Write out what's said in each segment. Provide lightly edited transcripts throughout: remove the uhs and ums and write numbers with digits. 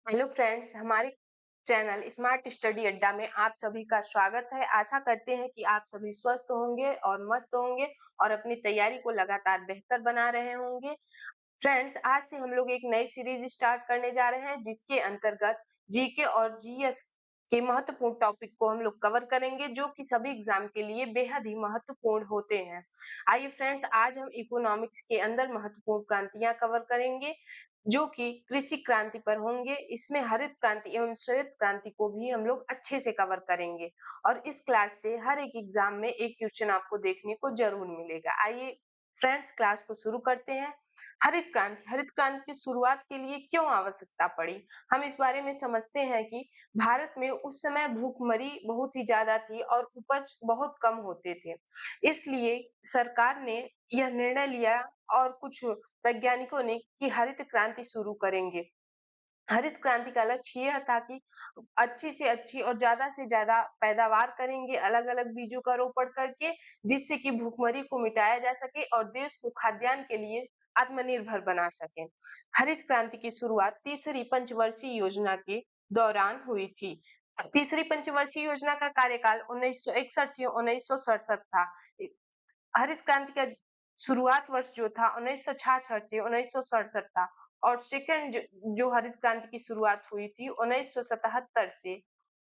Hello friends, हमारे channel smart study अड्डा में आप सभी का स्वागत है। आशा करते हैं कि आप सभी स्वस्थ होंगे और मस्त होंगे और अपनी तैयारी को लगातार बेहतर बना रहे होंगे। फ्रेंड्स, आज से हम लोग एक नई सीरीज स्टार्ट करने जा रहे हैं जिसके अंतर्गत जीके और जीएस के महत्वपूर्ण टॉपिक को हम लोग कवर करेंगे जो कि सभी एग्जाम के लिए बेहद ही महत्वपूर्ण होते हैं। आइए फ्रेंड्स, आज हम इकोनॉमिक्स के अंदर महत्वपूर्ण क्रांतियां कवर करेंगे जो कि कृषि क्रांति पर होंगे। इसमें हरित क्रांति एवं श्वेत क्रांति को भी हम लोग अच्छे से कवर करेंगे और इस क्लास से हर एक एग्जाम में एक क्वेश्चन आपको देखने को जरूर मिलेगा। आइए फ्रेंड्स, क्लास को शुरू करते हैं। हरित क्रांति की शुरुआत के लिए क्यों आवश्यकता पड़ी, हम इस बारे में समझते हैं कि भारत में उस समय भूखमरी बहुत ही ज्यादा थी और उपज बहुत कम होते थे। इसलिए सरकार ने यह निर्णय लिया और कुछ वैज्ञानिकों ने कि हरित क्रांति शुरू करेंगे। हरित क्रांति का लक्ष्य यह था कि अच्छी से अच्छी और ज्यादा से ज्यादा पैदावार करेंगे अलग अलग बीजों का रोपण करके, जिससे कि भूखमरी को मिटाया जा सके और देश को खाद्यान्न के लिए आत्मनिर्भर बना सके। हरित क्रांति की शुरुआत तीसरी पंचवर्षीय योजना के दौरान हुई थी। तीसरी पंचवर्षीय योजना का कार्यकाल 1961 से 1967 था। हरित क्रांति का शुरुआत वर्ष जो था 1966 से 1967 था और सेकंड जो हरित क्रांति की शुरुआत हुई थी 1977 से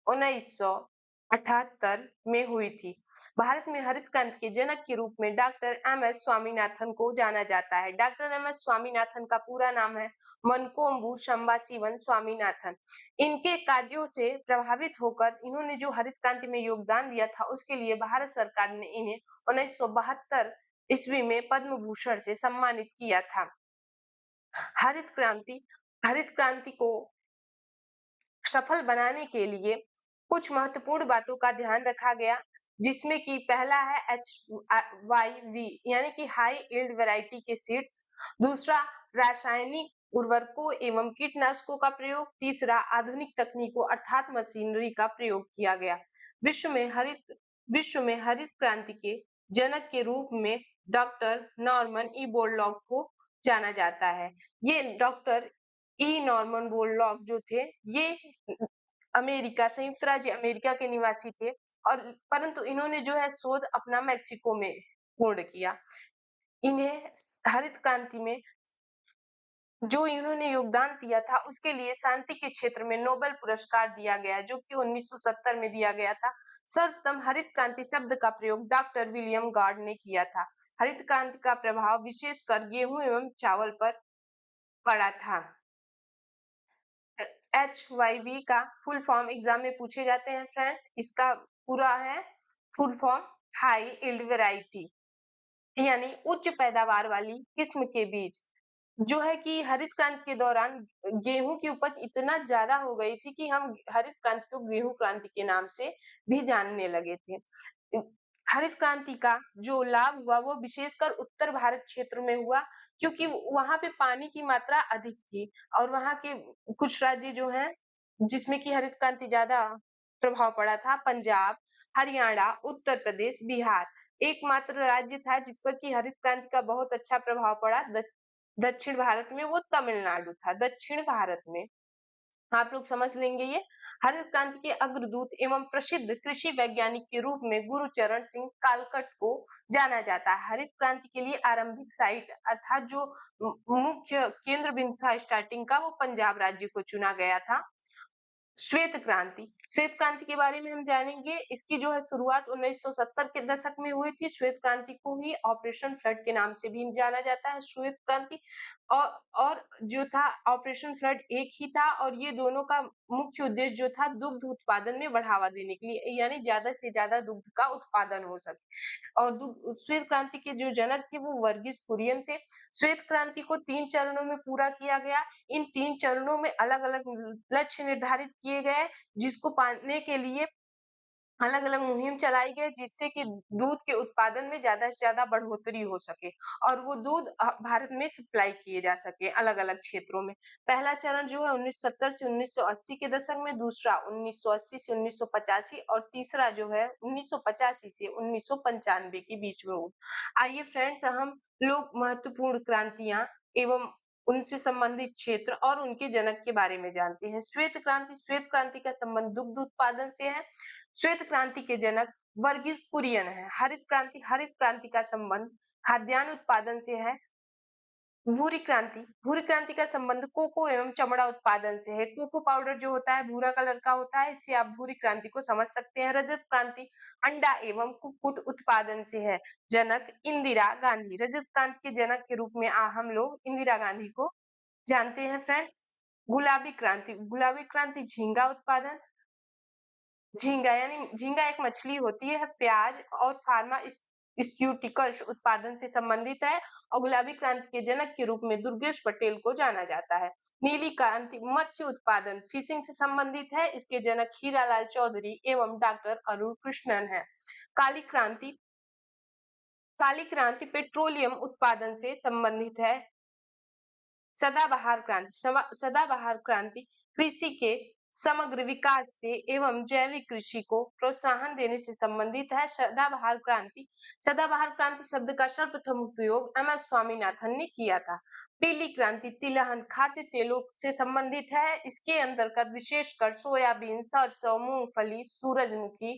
1978 में हुई थी। भारत में हरित क्रांति के जनक के रूप में डॉक्टर एम एस स्वामीनाथन को जाना जाता है। डॉक्टर एम एस स्वामीनाथन का पूरा नाम है मनकोम्बू संबाशिवन स्वामीनाथन। इनके कार्यों से प्रभावित होकर इन्होंने जो हरित क्रांति में योगदान दिया था उसके लिए भारत सरकार ने इन्हें 1972 ईस्वी में पद्म भूषण से सम्मानित किया था। हरित क्रांति हरित क्रांति को सफल बनाने के लिए कुछ महत्वपूर्ण बातों का ध्यान रखा गया, जिसमें कि पहला है HYV यानी कि हाई यील्ड वैरायटी के सीड्स। दूसरा, रासायनिक उर्वरकों एवं कीटनाशकों का प्रयोग। तीसरा, आधुनिक तकनीकों अर्थात मशीनरी का प्रयोग किया गया। विश्व में हरित क्रांति के जनक के रूप में डॉक्टर नॉर्मन ई बोरलॉग को जाना जाता है। ये डॉक्टर नॉर्मन बोरलॉग जो थे, ये संयुक्त राज्य अमेरिका के निवासी थे और परंतु इन्होंने जो है शोध अपना मैक्सिको में पूर्ण किया। इन्हें हरित क्रांति में जो इन्होंने योगदान दिया था उसके लिए शांति के क्षेत्र में नोबेल पुरस्कार दिया गया जो कि 1970 में दिया गया था। सर्वप्रथम हरित क्रांति शब्द का प्रयोग डॉक्टर विलियम गार्ड ने किया था। हरित क्रांति का प्रभाव विशेषकर गेहूं एवं चावल पर पड़ा था। HYV का फुल फॉर्म एग्जाम में पूछे जाते हैं फ्रेंड्स। इसका पूरा है full form high yield variety यानी उच्च पैदावार वाली किस्म के बीज। जो है कि हरित क्रांति के दौरान गेहूं की उपज इतना ज्यादा हो गई थी कि हम हरित क्रांति को गेहूं क्रांति के नाम से भी जानने लगे थे। हरित क्रांति का जो लाभ हुआ वो विशेषकर उत्तर भारत क्षेत्र में हुआ, क्योंकि वहां पे पानी की मात्रा अधिक थी और वहां के कुछ राज्य जो हैं जिसमें कि हरित क्रांति ज्यादा प्रभाव पड़ा था, पंजाब, हरियाणा, उत्तर प्रदेश, बिहार। एकमात्र राज्य था जिस पर कि हरित क्रांति का बहुत अच्छा प्रभाव पड़ा दक्षिण भारत में, वो तमिलनाडु था। दक्षिण भारत में आप लोग समझ लेंगे ये। हरित क्रांति के अग्रदूत एवं प्रसिद्ध कृषि वैज्ञानिक के रूप में गुरुचरण सिंह कालकट को जाना जाता है। हरित क्रांति के लिए आरंभिक साइट अर्थात जो मुख्य केंद्र बिंदु था स्टार्टिंग का, वो पंजाब राज्य को चुना गया था। श्वेत क्रांति के बारे में हम जानेंगे। इसकी जो है शुरुआत 1970 के दशक में हुई थी। श्वेत क्रांति को ही ऑपरेशन फ्लड के नाम से भी जाना जाता है। श्वेत क्रांति और जो था ऑपरेशन फ्लड एक ही था और ये दोनों का मुख्य उद्देश्य जो था दुग्ध उत्पादन में बढ़ावा देने के लिए, यानी ज्यादा से ज्यादा दुग्ध का उत्पादन हो सके। और श्वेत क्रांति के जो जनक थे वो वर्गीज कुरियन थे। श्वेत क्रांति को 3 चरणों में पूरा किया गया। इन 3 चरणों में अलग अलग लक्ष्य निर्धारित किए गए, जिसको पाने के लिए अलग अलग मुहिम चलाई गई, जिससे कि दूध के उत्पादन में ज्यादा से ज्यादा बढ़ोतरी हो सके और वो दूध भारत में सप्लाई किए जा सके अलग अलग क्षेत्रों में। पहला चरण जो है 1970 से 1980 के दशक में, दूसरा 1980 से 1985 और तीसरा जो है 1985 से 1995 के बीच में हुआ। आइए फ्रेंड्स, हम लोग महत्वपूर्ण क्रांतियां एवं उनसे संबंधित क्षेत्र और उनके जनक के बारे में जानते हैं। श्वेत क्रांति का संबंध दुग्ध उत्पादन से है। श्वेत क्रांति के जनक वर्गीज कुरियन है। हरित क्रांति का संबंध खाद्यान्न उत्पादन से है। भूरी क्रांति का संबंध कोको एवं चमड़ा उत्पादन से है। कोको पाउडर जो होता है भूरा कलर का होता है, इससे आप भूरी क्रांति को समझ सकते हैं। रजत क्रांति अंडा एवं कुक्कुट उत्पादन से है। जनक इंदिरा गांधी। रजत क्रांति के जनक के रूप में हम लोग इंदिरा गांधी को जानते हैं फ्रेंड्स। गुलाबी क्रांति झींगा उत्पादन। झींगा एक मछली होती है, प्याज और फार्मास्यूटिकल्स उत्पादन से संबंधित है और गुलाबी क्रांति के जनक के रूप में दुर्गेश पटेल को जाना जाता है। नीली क्रांति मत्स्य उत्पादन फिशिंग से संबंधित है। इसके जनक हीरालाल चौधरी एवं डॉक्टर अरुण कृष्णन है। काली क्रांति पेट्रोलियम उत्पादन से संबंधित है। सदाबहार क्रांति कृषि के समग्र विकास से एवं जैविक कृषि को प्रोत्साहन देने से संबंधित है। सदाबहार क्रांति शब्द का सर्वप्रथम उपयोग एम.एस. स्वामीनाथन ने किया था। पीली क्रांति तिलहन खाद्य तेलों से संबंधित है। इसके अंतर्गत विशेषकर सोयाबीन, सरसों, मूंगफली, सूरजमुखी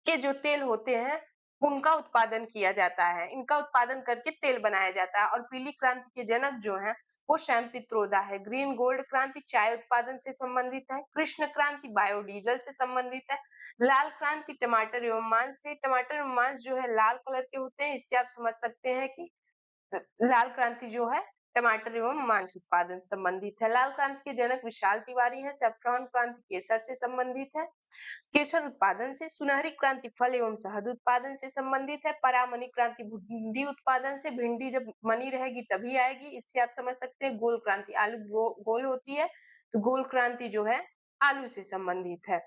के जो तेल होते हैं उनका उत्पादन किया जाता है। इनका उत्पादन करके तेल बनाया जाता है। और पीली क्रांति के जनक जो हैं वो सैम पित्रोदा है। ग्रीन गोल्ड क्रांति चाय उत्पादन से संबंधित है। कृष्ण क्रांति बायोडीजल से संबंधित है। लाल क्रांति टमाटर एवं मांस से। टमाटर एवं मांस जो है लाल कलर के होते हैं, इससे आप समझ सकते हैं कि लाल क्रांति जो है टमाटर एवं मांस उत्पादन संबंधित है। लाल क्रांति के जनक विशाल तिवारी है। सैफ्रॉन क्रांति केसर से संबंधित है। केसर उत्पादन से। सुनहरी क्रांति फल एवं शहद उत्पादन से संबंधित है। परामनी क्रांति भिंडी उत्पादन से। भिंडी जब मनी रहेगी तभी आएगी, इससे आप समझ सकते हैं। गोल क्रांति आलू गोल होती है, तो गोल क्रांति जो है आलू से संबंधित है।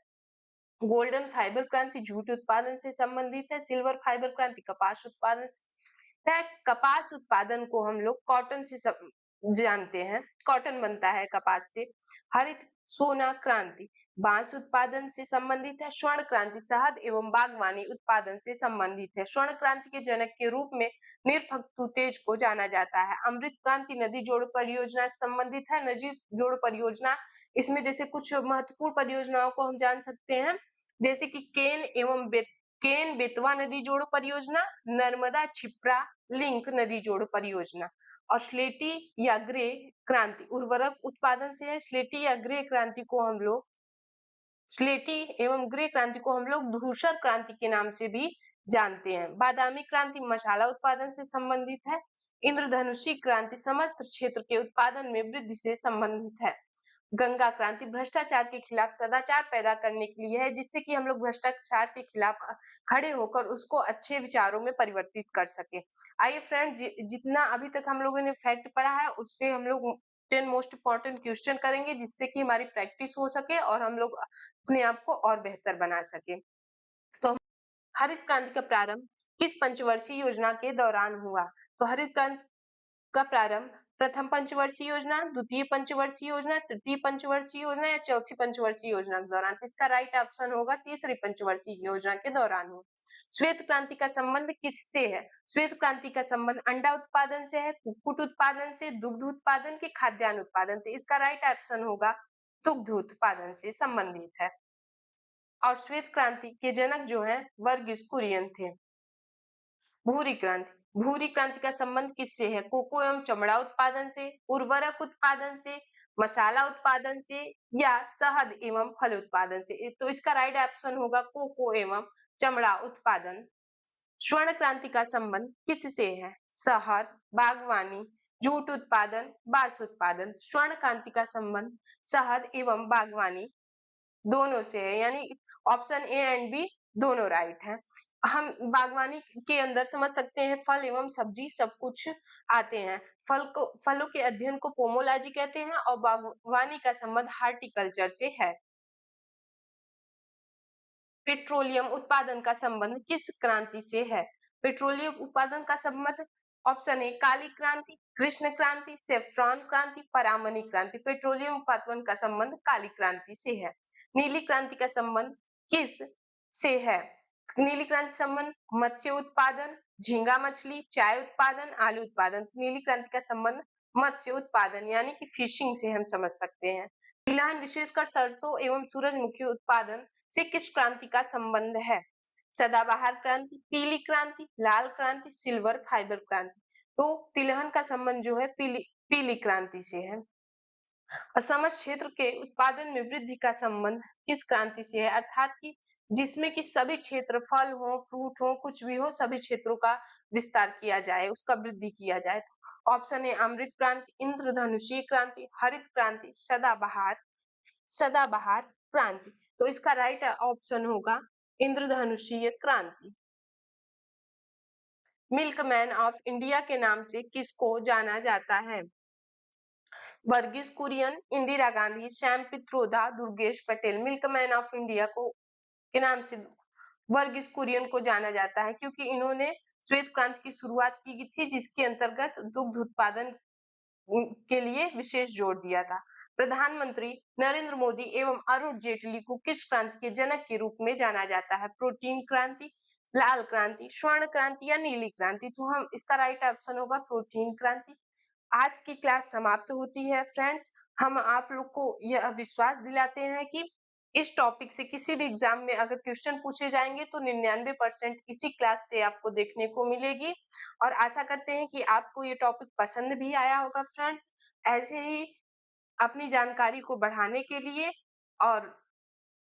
गोल्डन फाइबर क्रांति जूट उत्पादन से संबंधित है। सिल्वर फाइबर क्रांति कपास उत्पादन से। कपास उत्पादन को हम लोग कॉटन से जानते हैं, कॉटन बनता है कपास से। हरित सोना क्रांति बांस उत्पादन से संबंधित है। स्वर्ण क्रांति शहद एवं बागवानी उत्पादन से संबंधित है। स्वर्ण क्रांति के जनक के रूप में निरफक्तु तेज को जाना जाता है। अमृत क्रांति नदी जोड़ परियोजना से संबंधित है। नदी जोड़ परियोजना, इसमें जैसे कुछ महत्वपूर्ण परियोजनाओं को हम जान सकते हैं, जैसे कि केन बेतवा नदी जोड़ो परियोजना, नर्मदा छिप्रा लिंक नदी जोड़ो परियोजना। और स्लेटी या ग्रे क्रांति उर्वरक उत्पादन से है। स्लेटी एवं ग्रे क्रांति को हम लोग धूसर क्रांति के नाम से भी जानते हैं। बादामी क्रांति मसाला उत्पादन से संबंधित है। इंद्रधनुषी क्रांति समस्त क्षेत्र के उत्पादन में वृद्धि से संबंधित है। गंगा क्रांति भ्रष्टाचार के खिलाफ सदाचार पैदा करने के लिए है, जिससे कि हम लोग भ्रष्टाचार के खिलाफ खड़े होकर उसको अच्छे विचारों में परिवर्तित कर सके। आइए फ्रेंड्स, जितना अभी तक हम लोगों ने फैक्ट पढ़ा है उस पे हम लोग 10 मोस्ट इम्पोर्टेंट क्वेश्चन करेंगे, जिससे कि हमारी प्रैक्टिस हो सके और हम लोग अपने आप को और बेहतर बना सके। तो हरित क्रांति का प्रारंभ किस पंचवर्षीय योजना के दौरान हुआ? तो हरित क्रांति का प्रारंभ प्रथम पंचवर्षीय योजना, द्वितीय पंचवर्षीय योजना, तृतीय पंचवर्षीय योजना या चौथी पंचवर्षीय योजना के दौरान? इसका राइट ऑप्शन होगा तीसरी पंचवर्षीय योजना के दौरान हो। श्वेत क्रांति का संबंध किससे है? श्वेत क्रांति का संबंध अंडा उत्पादन से है, कुक्कुट उत्पादन से, दुग्ध उत्पादन के खाद्यान्न उत्पादन से। इसका राइट ऑप्शन होगा दुग्ध उत्पादन से संबंधित है। और श्वेत क्रांति के जनक जो है वर्गीज कुरियन थे। भूरी क्रांति का संबंध किससे है? कोको एवं चमड़ा उत्पादन से, उर्वरक उत्पादन से, मसाला उत्पादन से या शहद एवं फल उत्पादन से? तो इसका राइट ऑप्शन होगा कोको एवं चमड़ा उत्पादन। स्वर्ण क्रांति का संबंध किससे है? शहद, बागवानी, जूट उत्पादन, बांस उत्पादन। स्वर्ण क्रांति का संबंध शहद एवं बागवानी दोनों से है, यानी ऑप्शन ए एंड बी दोनों राइट है। हम बागवानी के अंदर समझ सकते हैं फल एवं सब्जी सब कुछ आते हैं। फलों के अध्ययन को पोमोलॉजी कहते हैं और बागवानी का संबंध हार्टिकल्चर से है। पेट्रोलियम उत्पादन का संबंध किस क्रांति से है? पेट्रोलियम उत्पादन का संबंध ऑप्शन ए काली क्रांति, कृष्ण क्रांति, सेफ्रॉन क्रांति, परामनी क्रांति। पेट्रोलियम उत्पादन का संबंध काली क्रांति से है। नीली क्रांति का संबंध किस से है? नीली क्रांति संबंध मत्स्य उत्पादन, झींगा मछली, चाय उत्पादन, आलू उत्पादन। नीली क्रांति का संबंध मत्स्य उत्पादन यानी कि फिशिंग से हम समझ सकते हैं। तिलहन विशेषकर सरसों एवं सूरजमुखी उत्पादन से किस क्रांति का संबंध है? सदाबहार क्रांति, पीली क्रांति, लाल क्रांति, सिल्वर फाइबर क्रांति। तो तिलहन का संबंध जो है पीली क्रांति से है। असमर्थ क्षेत्र के उत्पादन में वृद्धि का संबंध किस क्रांति से है? अर्थात कि जिसमें कि सभी क्षेत्र फल हो, फ्रूट हो, कुछ भी हो, सभी क्षेत्रों का विस्तार किया जाए, उसका वृद्धि किया जाए। ऑप्शन ए अमृत क्रांति, इंद्रधनुषीय क्रांति, हरित क्रांति, सदाबहार क्रांति। तो इसका राइट ऑप्शन होगा इंद्रधनुषीय क्रांति। मिल्कमैन ऑफ इंडिया के नाम से किसको जाना जाता है? Verghese Kurien, Indira Gandhi, Shyam Pitroda, Durgesh Patel. Milkman of India को के नाम से वर्गीस कुरियन को जाना जाता है क्योंकि इन्होंने श्वेत क्रांति की शुरुआत की थी, जिसके अंतर्गत दुग्ध उत्पादन के लिए विशेष जोर दिया था। प्रधानमंत्री नरेंद्र मोदी एवं अरुण जेटली को किस क्रांति के जनक के रूप में जाना जाता है? प्रोटीन क्रांति, लाल क्रांति, स्वर्ण क्रांति या नीली क्रांति। तो हम इसका राइट ऑप्शन होगा प्रोटीन क्रांति। आज की क्लास समाप्त होती है फ्रेंड्स। हम आप लोग को यह विश्वास दिलाते हैं कि इस टॉपिक से किसी भी एग्जाम में अगर क्वेश्चन पूछे जाएंगे तो 99% इसी क्लास से आपको देखने को मिलेगी और आशा करते हैं कि आपको ये टॉपिक पसंद भी आया होगा फ्रेंड्स। ऐसे ही अपनी जानकारी को बढ़ाने के लिए और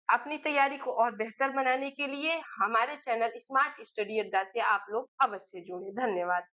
अपनी तैयारी को और बेहतर बनाने के लिए हमारे चैनल स्मार्ट स्टडी अड्डा से आप लोग अवश्य जुड़े। धन्यवाद।